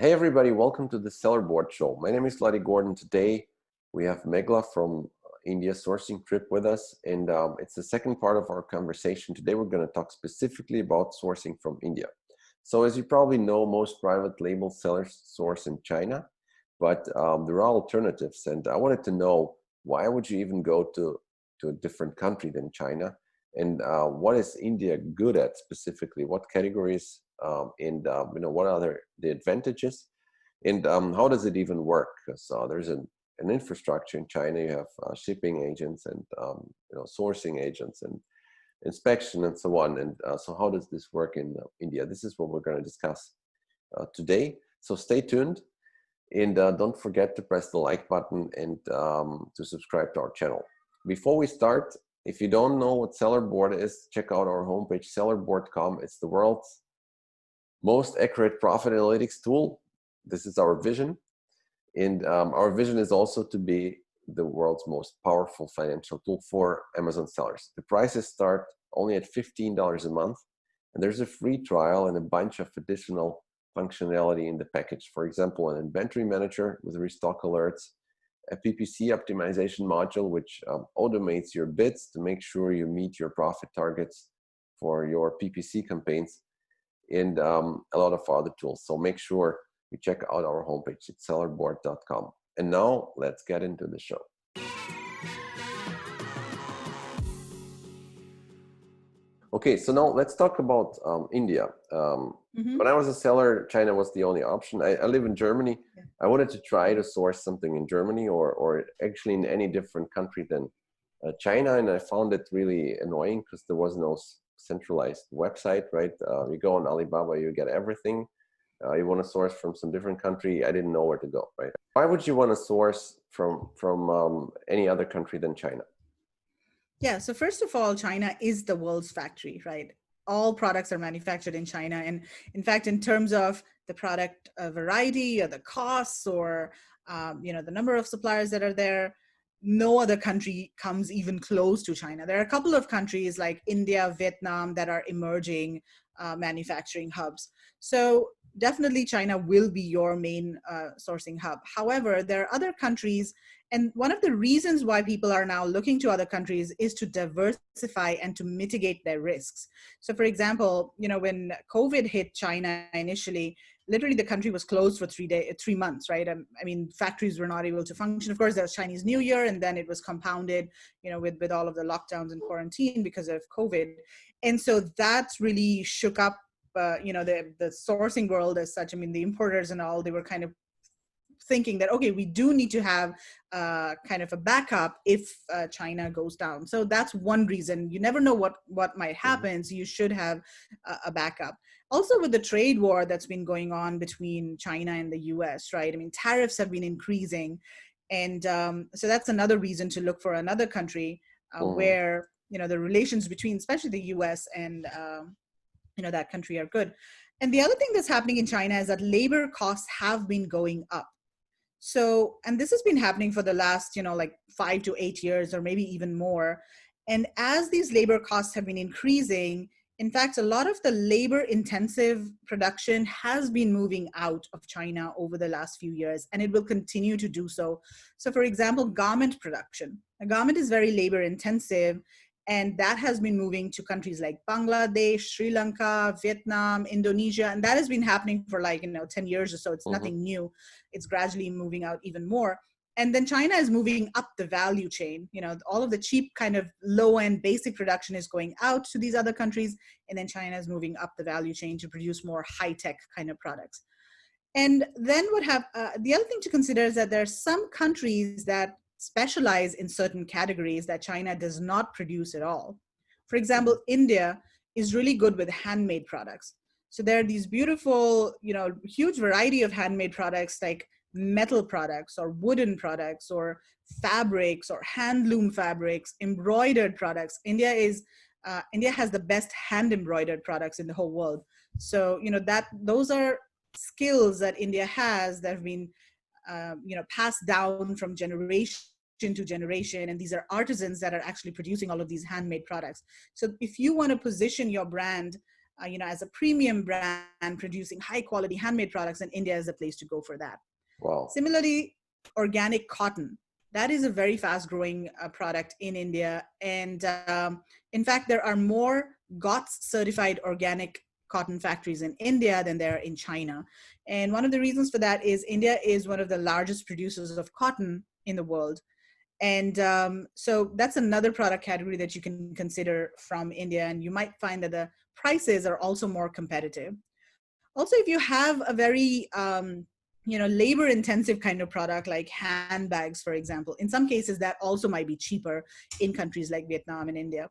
Hey everybody, welcome to the Sellerboard Show. My name is Ladi Gordon. Today we have Meghla from India sourcing trip with us, and it's the second part of our conversation. Today we're going to talk specifically about sourcing from India. So as you probably know, most private label sellers source in China, but there are alternatives, and I wanted to know, why would you even go to a different country than China, and what is India good at specifically? What categories and what are the advantages, and how does it even work? Because there's an infrastructure in China. You have shipping agents and sourcing agents and inspection and so on. And so how does this work in India? This is what we're going to discuss today. So stay tuned, and don't forget to press the like button and to subscribe to our channel. Before we start, if you don't know what Sellerboard is, check out our homepage, sellerboard.com. It's the world's most accurate profit analytics tool. This is our vision. And our vision is also to be the world's most powerful financial tool for Amazon sellers. The prices start only at $15 a month. And there's a free trial and a bunch of additional functionality in the package. For example, an inventory manager with restock alerts, a PPC optimization module, which automates your bids to make sure you meet your profit targets for your PPC campaigns, and a lot of other tools. So make sure you check out our homepage at sellerboard.com. And now let's get into the show. Okay, so now let's talk about India. When I was a seller, China was the only option. I live in Germany. Yeah. I wanted to try to source something in Germany or actually in any different country than China, and I found it really annoying because there was no centralized website, right? You go on Alibaba, you get everything. You want to source from some different country, I didn't know where to go, right? Why would you want to source from any other country than China? Yeah, so first of all, China is the world's factory, right? All products are manufactured in China. And in fact, in terms of the product variety or the costs or the number of suppliers that are there, no other country comes even close to China. There are a couple of countries like India, Vietnam that are emerging manufacturing hubs. So definitely China will be your main sourcing hub. However, there are other countries, and one of the reasons why people are now looking to other countries is to diversify and to mitigate their risks. So for example, when COVID hit China initially, literally the country was closed for 3 months, right? I mean, factories were not able to function. Of course, there was Chinese New Year, and then it was compounded, with all of the lockdowns and quarantine because of COVID. And so that's really shook up, the sourcing world as such. I mean, the importers and all, they were kind of thinking that, okay, we do need to have kind of a backup if China goes down. So that's one reason. You never know what might happen, so you should have a backup. Also, with the trade war that's been going on between China and the US, right? I mean, tariffs have been increasing. And so that's another reason to look for another country where, the relations between, especially the US and, that country are good. And the other thing that's happening in China is that labor costs have been going up. So, and this has been happening for the last, like 5 to 8 years or maybe even more. And as these labor costs have been increasing, in fact, a lot of the labor intensive production has been moving out of China over the last few years, and it will continue to do so. So for example, garment production. A garment is very labor intensive, and that has been moving to countries like Bangladesh, Sri Lanka, Vietnam, Indonesia. And that has been happening for 10 years or so. It's nothing new. It's gradually moving out even more. And then China is moving up the value chain. All of the cheap kind of low end basic production is going out to these other countries. And then China is moving up the value chain to produce more high tech kind of products. And then the other thing to consider is that there are some countries that specialize in certain categories that China does not produce at all. For example, India is really good with handmade products. So there are these beautiful, huge variety of handmade products like metal products or wooden products or fabrics or handloom fabrics, embroidered products. India has the best hand embroidered products in the whole world. So, those are skills that India has that have been, passed down from generation to generation, and these are artisans that are actually producing all of these handmade products. So if you want to position your brand as a premium brand producing high quality handmade products, and India is a place to go for that. Wow. Similarly, organic cotton. That is a very fast growing product in India. And in fact, there are more GOTS certified organic cotton factories in India than there are in China. And one of the reasons for that is India is one of the largest producers of cotton in the world. And so that's another product category that you can consider from India. And you might find that the prices are also more competitive. Also, if you have a very labor intensive kind of product like handbags, for example, in some cases that also might be cheaper in countries like Vietnam and India.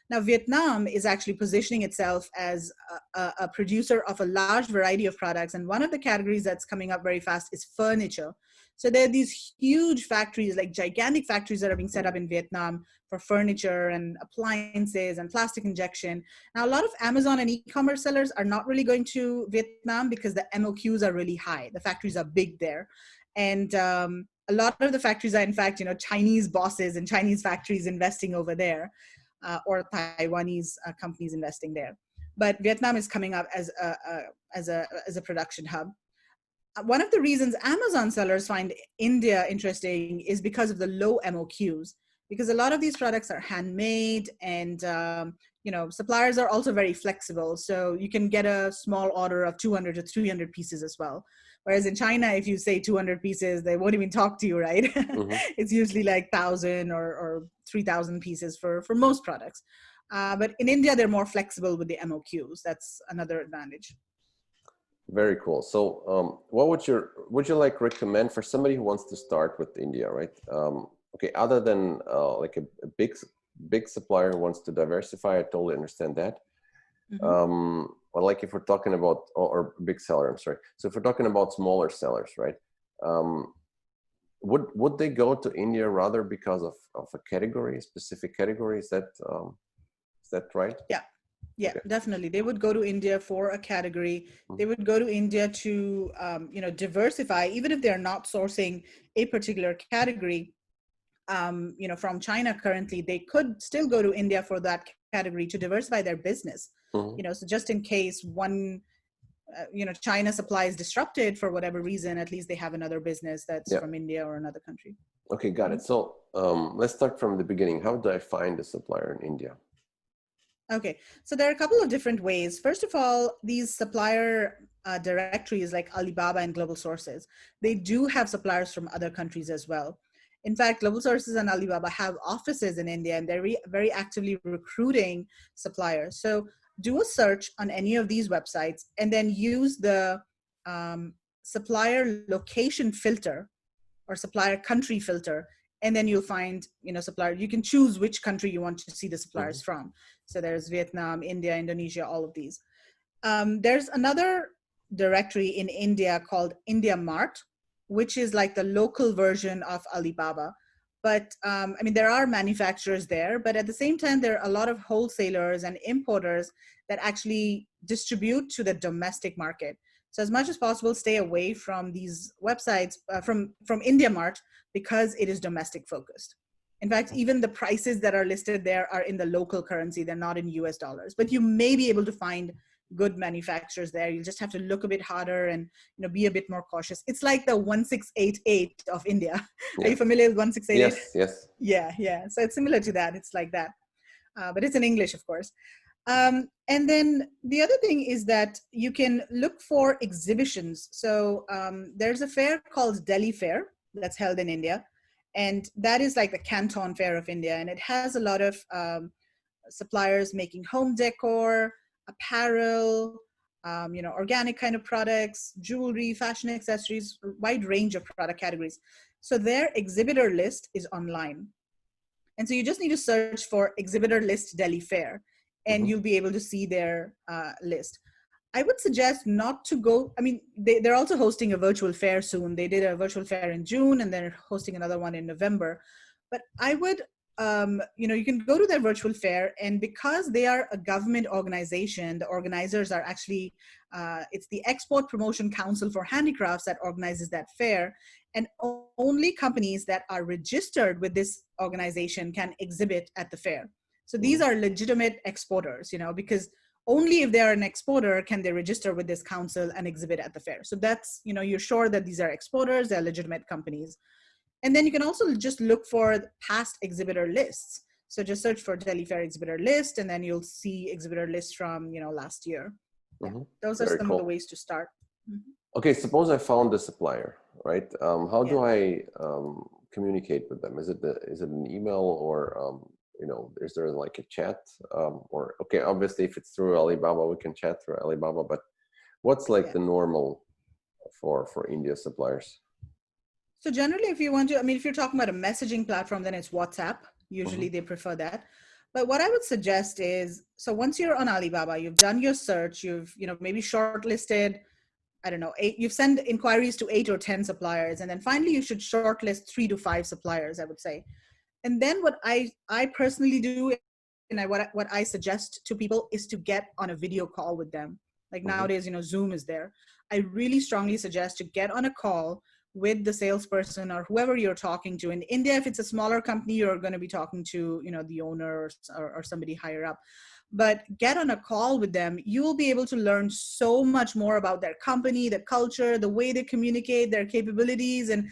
Now, Vietnam is actually positioning itself as a producer of a large variety of products. And one of the categories that's coming up very fast is furniture. So there are these huge factories, like gigantic factories that are being set up in Vietnam for furniture and appliances and plastic injection. Now, a lot of Amazon and e-commerce sellers are not really going to Vietnam because the MOQs are really high. The factories are big there. And a lot of the factories are, in fact, Chinese bosses and Chinese factories investing over there. Or Taiwanese companies investing there. But Vietnam is coming up as a production hub. One of the reasons Amazon sellers find India interesting is because of the low MOQs, because a lot of these products are handmade, and suppliers are also very flexible. So you can get a small order of 200 to 300 pieces as well. Whereas in China, if you say 200 pieces, they won't even talk to you, right? Mm-hmm. It's usually like 1,000 or 3,000 pieces for most products. But in India, they're more flexible with the MOQs. That's another advantage. Very cool. So what would you like recommend for somebody who wants to start with India, right? Okay, other than like a big supplier who wants to diversify, I totally understand that. Mm-hmm. Or like if we're talking about, or big seller, I'm sorry. So if we're talking about smaller sellers, right? Would they go to India rather because of a category, a specific category? Is that right? Yeah, okay. Definitely. They would go to India for a category. They would go to India to, diversify, even if they're not sourcing a particular category, from China currently, they could still go to India for that category to diversify their business. Mm-hmm. So just in case one, China supply is disrupted for whatever reason, at least they have another business that's from India or another country. Okay, got it. So let's start from the beginning. How do I find a supplier in India? Okay, so there are a couple of different ways. First of all, these supplier directories like Alibaba and Global Sources, they do have suppliers from other countries as well. In fact, Global Sources and Alibaba have offices in India, and they're very actively recruiting suppliers. So do a search on any of these websites and then use the supplier location filter or supplier country filter, and then you'll find supplier. You can choose which country you want to see the suppliers from. So there's Vietnam, India, Indonesia, all of these. There's another directory in India called India Mart, which is like the local version of Alibaba. But there are manufacturers there, but at the same time, there are a lot of wholesalers and importers that actually distribute to the domestic market. So as much as possible, stay away from these websites, from India Mart, because it is domestic focused. In fact, even the prices that are listed there are in the local currency. They're not in US dollars, but you may be able to find good manufacturers there. You just have to look a bit harder and be a bit more cautious. It's like the 1688 of India. Yeah. Are you familiar with 1688? Yes. Yeah. So it's similar to that. It's like that, but it's in English, of course. And then the other thing is that you can look for exhibitions. So there's a fair called Delhi Fair that's held in India. And that is like the Canton Fair of India. And it has a lot of suppliers making home decor, apparel, organic kind of products, jewelry, fashion accessories, a wide range of product categories. So their exhibitor list is online. And so you just need to search for exhibitor list Delhi Fair, and you'll be able to see their list. I would suggest not to go. They're also hosting a virtual fair soon. They did a virtual fair in June, and they're hosting another one in November. But I would, you can go to their virtual fair, and because they are a government organization, the organizers are actually, it's the Export Promotion Council for Handicrafts that organizes that fair. And only companies that are registered with this organization can exhibit at the fair. So these are legitimate exporters, because only if they are an exporter can they register with this council and exhibit at the fair. So that's, you're sure that these are exporters, they're legitimate companies. And then you can also just look for past exhibitor lists. So just search for Delhi Fair exhibitor list, and then you'll see exhibitor lists from, last year. Yeah, those are Very some of the cool. ways to start. Okay, suppose I found the supplier, right? How do I communicate with them? Is it an email, or is there like a chat? Or okay, obviously if it's through Alibaba, we can chat through Alibaba. But what's like the normal for India suppliers? So generally, if you want to, if you're talking about a messaging platform, then it's WhatsApp. Usually they prefer that. But what I would suggest is, so once you're on Alibaba, you've done your search, you've, maybe shortlisted, I don't know, you've sent inquiries to 8 or 10 suppliers. And then finally you should shortlist 3 to 5 suppliers, I would say. And then what I personally do, and what I suggest to people is to get on a video call with them. Like nowadays, Zoom is there. I really strongly suggest to get on a call with the salesperson or whoever you're talking to. In India, if it's a smaller company, you're going to be talking to, the owner or somebody higher up. But get on a call with them. You will be able to learn so much more about their company, the culture, the way they communicate, their capabilities. And,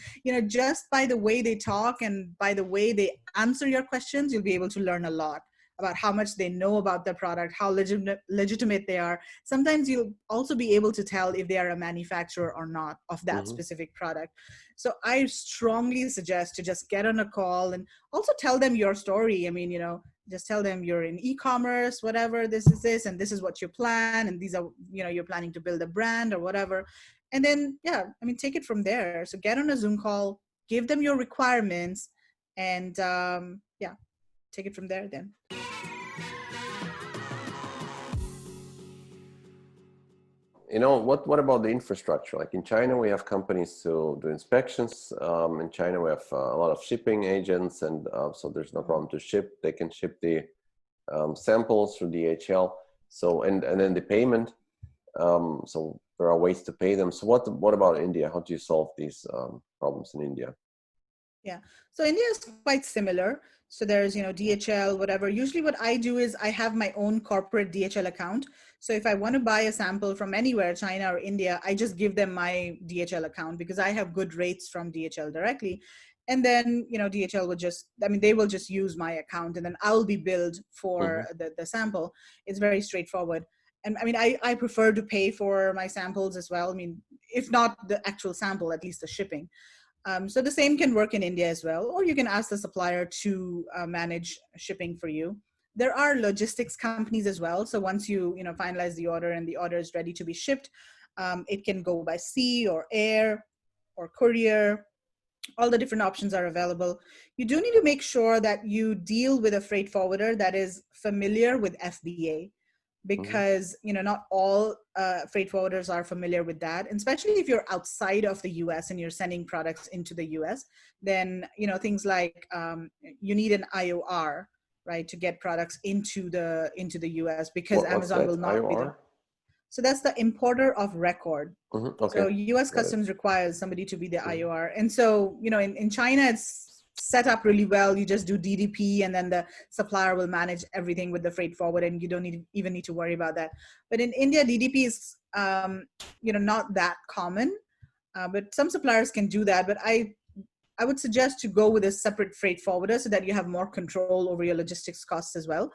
just by the way they talk and by the way they answer your questions, you'll be able to learn a lot about how much they know about the product, how legitimate they are. Sometimes you'll also be able to tell if they are a manufacturer or not of that specific product. So I strongly suggest to just get on a call and also tell them your story. Just tell them you're in e-commerce, whatever, this and this is what you plan, and these are, you're planning to build a brand or whatever. And then, take it from there. So get on a Zoom call, give them your requirements, and take it from there then. What about the infrastructure? Like in China, we have companies to do inspections. In China, we have a lot of shipping agents, and so there's no problem to ship. They can ship the samples through DHL. So and then the payment. So there are ways to pay them. So what about India? How do you solve these problems in India? Yeah, so India is quite similar. So there's, DHL, whatever. Usually what I do is I have my own corporate DHL account. So if I want to buy a sample from anywhere, China or India, I just give them my DHL account because I have good rates from DHL directly. And then, DHL would they will just use my account, and then I'll be billed for the sample. It's very straightforward. And I prefer to pay for my samples as well. If not the actual sample, at least the shipping. So the same can work in India as well, or you can ask the supplier to manage shipping for you. There are logistics companies as well. So once you finalize the order and the order is ready to be shipped, it can go by sea or air or courier. All the different options are available. You do need to make sure that you deal with a freight forwarder that is familiar with FBA, because not all freight forwarders are familiar with that. And especially if you're outside of the US and you're sending products into the US, then things like you need an IOR, right, to get products into the US, because Amazon will not IOR? be the. So that's the importer of record. Okay. So US Customs requires somebody to be the IOR. And so, in China, it's set up really well. You just do DDP, and then the supplier will manage everything with the freight forward, and you don't even need to worry about that. But in India, DDP is, not that common, but some suppliers can do that. But I would suggest to go with a separate freight forwarder so that you have more control over your logistics costs as well.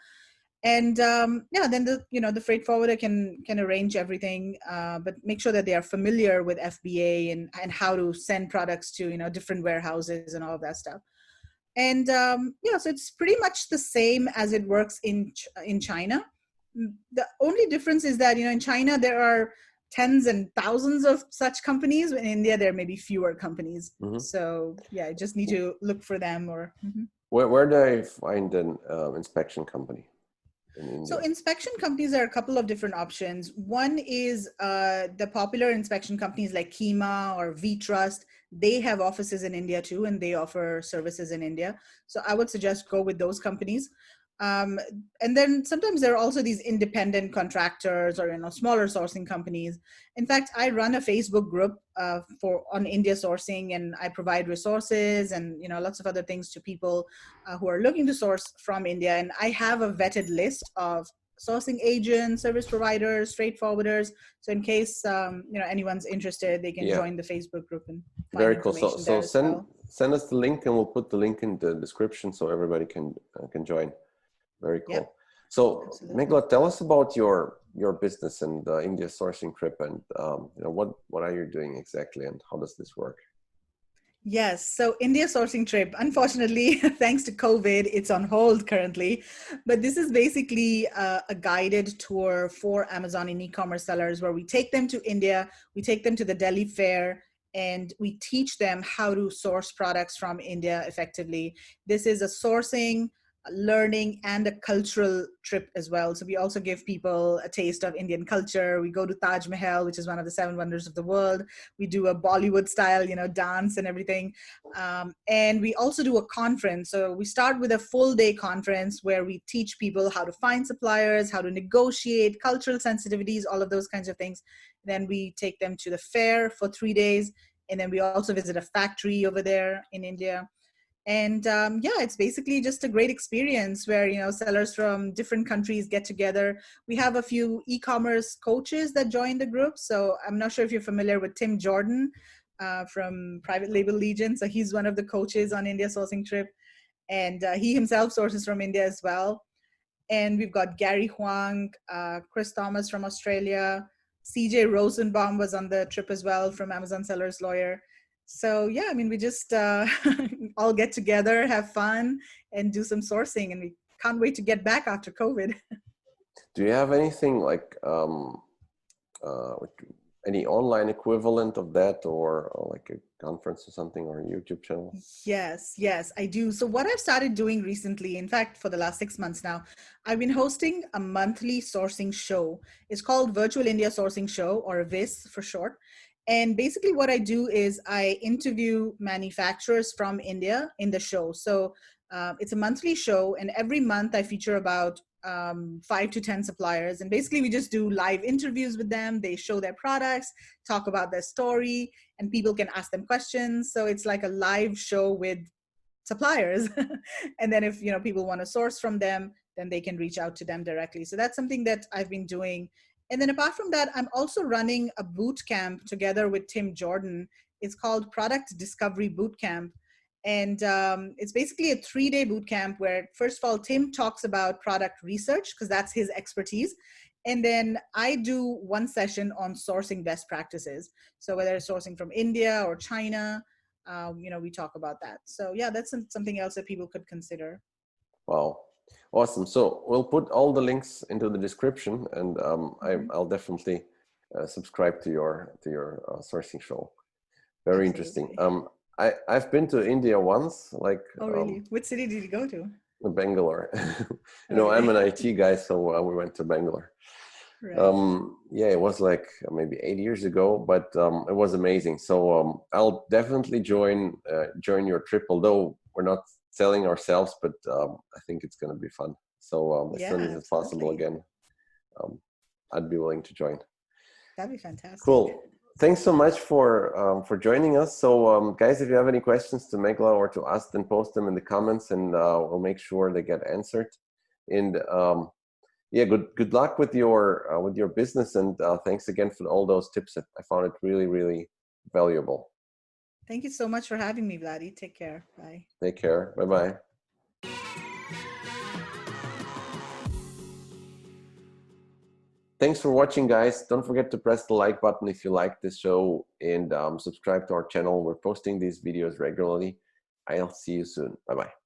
And then the freight forwarder can arrange everything, but make sure that they are familiar with FBA and how to send products to different warehouses and all of that stuff. And so it's pretty much the same as it works in China. The only difference is that in China there are tens and thousands of such companies. In India there may be fewer companies. So yeah, you just need to look for them. Or where do I find an inspection company? So inspection companies, there are a couple of different options. One is the popular inspection companies like Kima or VTrust. They have offices in India too, and they offer services in India. So I would suggest go with those companies. And then sometimes there are also these independent contractors or smaller sourcing companies. In fact, I run a Facebook group on India sourcing, and I provide resources and lots of other things to people who are looking to source from India. And I have a vetted list of sourcing agents, service providers, freight forwarders. So in case anyone's interested, they can Yeah, join the Facebook group and find very cool. So information there as send well. us the link, and we'll put the link in the description so everybody can join. Very cool. Yep, So absolutely. Meghla, tell us about your business and India sourcing trip, and what are you doing exactly, and how does this work? Yes. So India sourcing trip, unfortunately, thanks to COVID, it's on hold currently. But this is basically a guided tour for Amazon and e-commerce sellers where we take them to India, we take them to the Delhi fair, and we teach them how to source products from India effectively. This is a sourcing, learning, and a cultural trip as well. So we also give people a taste of Indian culture. We go to Taj Mahal, which is one of the seven wonders of the world. We do a Bollywood style, dance and everything. And we also do a conference. So we start with a full day conference where we teach people how to find suppliers, how to negotiate, cultural sensitivities, all of those kinds of things. Then we take them to the fair for 3 days. And then we also visit a factory over there in India. And it's basically just a great experience where sellers from different countries get together. We have a few e-commerce coaches that join the group. So I'm not sure if you're familiar with Tim Jordan from Private Label Legion. So he's one of the coaches on India sourcing trip, and he himself sources from India as well. And we've got Gary Huang, Chris Thomas from Australia, CJ Rosenbaum was on the trip as well from Amazon Sellers Lawyer. So yeah, I mean, we just all get together, have fun, and do some sourcing, and we can't wait to get back after COVID. Do you have anything like uh, any online equivalent of that, or like a conference or something, or a YouTube channel? Yes, I do. So what I've started doing recently, in fact, for the last 6 months now, I've been hosting a monthly sourcing show. It's called Virtual India Sourcing Show, or VIS for short. And basically what I do is I interview manufacturers from India in the show. So it's a monthly show, and every month I feature about 5 to 10 suppliers. And basically we just do live interviews with them. They show their products, talk about their story, and people can ask them questions. So it's like a live show with suppliers. And then if people want to source from them, then they can reach out to them directly. So that's something that I've been doing. And then apart from that, I'm also running a boot camp together with Tim Jordan. It's called Product Discovery Boot Camp. And it's basically a 3-day boot camp where, first of all, Tim talks about product research because that's his expertise. And then I do one session on sourcing best practices. So whether it's sourcing from India or China, we talk about that. So yeah, that's something else that people could consider. Wow, awesome. So we'll put all the links into the description, and I'll definitely subscribe to your sourcing show. Very interesting. Absolutely. I've been to India once, like Oh, really? Which city did you go to? Bangalore. Oh, I'm an really? IT guy, so we went to Bangalore. Right. Yeah, it was like maybe 8 years ago, but it was amazing. So I'll definitely join your trip, although we're not selling ourselves, but I think it's going to be fun. So as soon Yeah, as it's possible absolutely. again, I'd be willing to join. That'd be fantastic. Cool. Thanks so much for joining us. So guys, if you have any questions to Meghla or to us, then post them in the comments, and we'll make sure they get answered. And yeah, good luck with your business, and thanks again for all those tips. I found it really, really valuable. Thank you so much for having me, Vladdy. Take care. Bye. Take care. Bye-bye. Thanks for watching, guys. Don't forget to press the like button if you like this show, and subscribe to our channel. We're posting these videos regularly. I'll see you soon. Bye-bye.